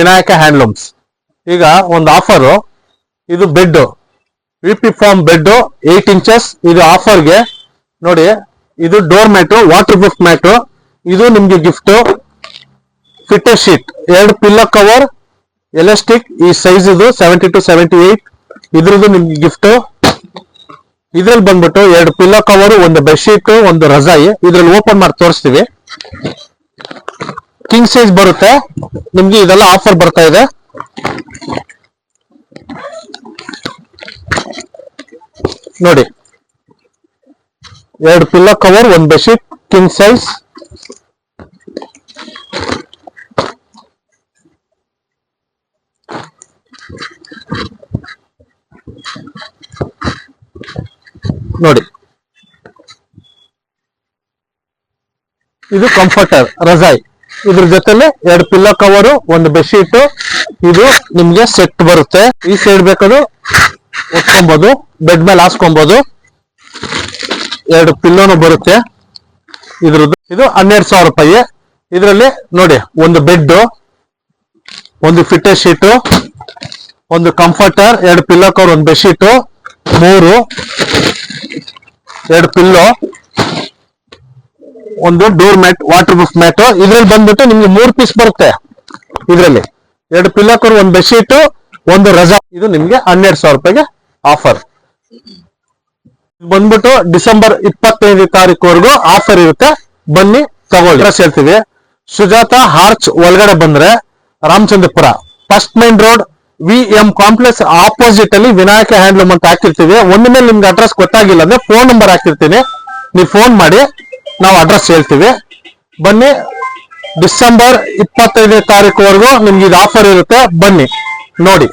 Vinayaka handlooms ಈಗ ಒಂದು offer. ಇದು bed VP foam bed 8 inches. ಇದು ಆಫರ್ಗೆ ನೋಡಿ. ಇದು door mat, waterproof mat. ಇದು ನಿಮ್ಗೆ gift. Fitted sheet, 2 pillow cover elastic. ಈ ಸೈಜ್ ಇದು 70 to 78. ಇದ್ರದ್ದು ನಿಮ್ಗೆ ಗಿಫ್ಟ್. ಇದ್ರಲ್ಲಿ ಬಂದ್ಬಿಟ್ಟು 2 ಪಿಲ್ಲೋ ಕವರ್, ಒಂದು ಬೆಡ್ಶೀಟ್, ಒಂದು ರಜಾಯಿ. ಇದ್ರಲ್ಲಿ ಓಪನ್ ಮಾಡಿ ತೋರಿಸ್ತೀವಿ. ಕಿಂಗ್ ಸೈಜ್ ಬರುತ್ತೆ ನಿಮ್ಗೆ. ಇದೆಲ್ಲ ಆಫರ್ ಬರ್ತಾ ಇದೆ. ನೋಡಿ, 2 ಪಿಲ್ಲೋ ಕವರ್, ಒಂದು ಬೆಡ್ಶೀಟ್, ಕಿಂಗ್ ಸೈಜ್. ನೋಡಿ, ಇದು ಕಂಫರ್ಟರ್ ರಜಾಯಿ. ಇದ್ರ ಜೊತೆಲೆ 2 ಪಿಲ್ಲೋ ಕವರು, ಒಂದು ಬೆಡ್ಶೀಟ್. ಇದು ನಿಮ್ಗೆ ಸೆಟ್ ಬರುತ್ತೆ. ಈ ಸೈಡ್ ಬೇಕಾದ್ರೂ ಒತ್ಕೊಬಹುದು, ಬೆಡ್ ಮೇಲೆ ಹಾಸ್ಕೊಬಹುದು. 2 ಪಿಲ್ಲೋನು ಬರುತ್ತೆ ಇದ್ರದ್ದು. ಇದು 12,000 ರೂಪಾಯಿ. ಇದರಲ್ಲಿ ನೋಡಿ, ಒಂದು ಬೆಡ್, ಒಂದು ಫಿಟ್ಟರ್ ಶೀಟ್, ಒಂದು ಕಂಫರ್ಟರ್, 2 ಪಿಲ್ಲೋ ಕವರ್, ಒಂದು ಬೆಡ್ಶೀಟ್, 2 ಪಿಲ್ಲೋ, ಒಂದು door mat, water proof mat. ಇದ್ರಲ್ಲಿ ಬಂದ್ಬಿಟ್ಟು ನಿಮ್ಗೆ 3 ಪೀಸ್ ಬರುತ್ತೆ. ಇದರಲ್ಲಿ 2 ಪಿಲ್ಲೋ ಕವರ್, ಒಂದು ಬೆಡ್ಶೀಟ್, ಒಂದು ರಜಾ. ಇದು ನಿಮ್ಗೆ 12,000 ರೂಪಾಯಿಗೆ ಆಫರ್. ಬಂದ್ಬಿಟ್ಟು ಡಿಸೆಂಬರ್ 25ನೇ ತಾರೀಕುವರೆಗೂ ಆಫರ್ ಇರುತ್ತೆ. ಬನ್ನಿ ತಗೊಳ್ಳಿ. ಅಡ್ರೆಸ್ ಹೇಳ್ತೀವಿ. ಸುಜಾತ ಆರ್ಚ್ ಒಳಗಡೆ ಬಂದ್ರೆ Ramachandrapura first main road, VM complex opposite ಅಲ್ಲಿ ವಿನಾಯಕ ಹ್ಯಾಂಡ್ಲೂಮ್ ಅಂತ ಹಾಕಿರ್ತೀವಿ. ಒಂದ್ ಮೇಲೆ ನಿಮ್ಗೆ ಅಡ್ರೆಸ್ ಗೊತ್ತಾಗಿಲ್ಲ ಅಂದ್ರೆ ಫೋನ್ ನಂಬರ್ ಹಾಕಿರ್ತೀನಿ, ನೀವು ಫೋನ್ ಮಾಡಿ, ನಾವು ಅಡ್ರೆಸ್ ಹೇಳ್ತೀವಿ. ಬನ್ನಿ. ಡಿಸೆಂಬರ್ 25ನೇ ತಾರೀಕುವರೆಗೂ ನಿಮ್ಗೆ ಇದು ಆಫರ್ ಇರುತ್ತೆ. ಬನ್ನಿ ನೋಡಿ.